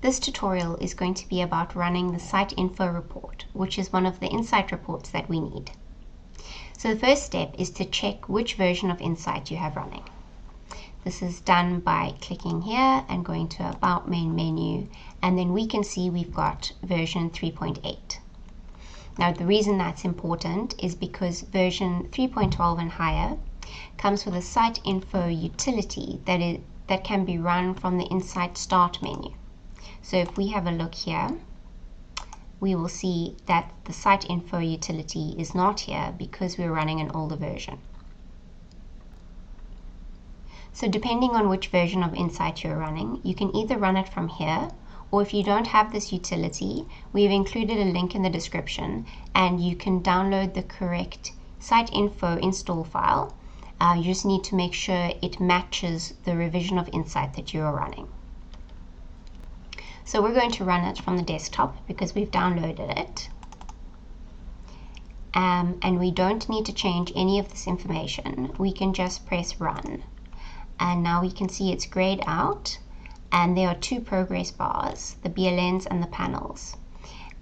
This tutorial is going to be about running the SiteInfo report, which is one of the Insight reports that we need. So the first step is to check which version of Insight you have running. This is done by clicking here and going to About Main menu, and then we can see we've got version 3.8. Now the reason that's important is because version 3.12 and higher comes with a SiteInfo utility that can be run from the Insight Start menu. So if we have a look here, we will see that the SiteInfo utility is not here because we're running an older version. So depending on which version of Insight you're running, you can either run it from here, or if you don't have this utility, we've included a link in the description and you can download the correct SiteInfo install file. You just need to make sure it matches the revision of Insight that you are running. So we're going to run it from the desktop because we've downloaded it. And we don't need to change any of this information. We can just press run. And now we can see it's grayed out, and there are two progress bars, the BLNs and the panels.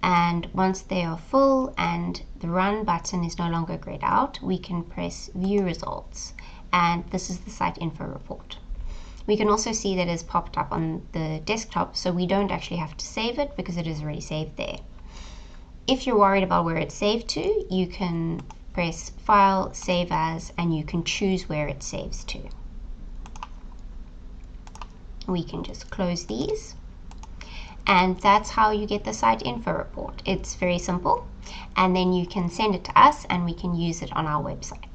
And once they are full and the run button is no longer grayed out, we can press view results. And this is the SiteInfo report. We can also see that it's popped up on the desktop, so we don't actually have to save it because it is already saved there. If you're worried about where it's saved to, you can press File, Save As, and you can choose where it saves to. We can just close these. And that's how you get the SiteInfo report. It's very simple. And then you can send it to us and we can use it on our website.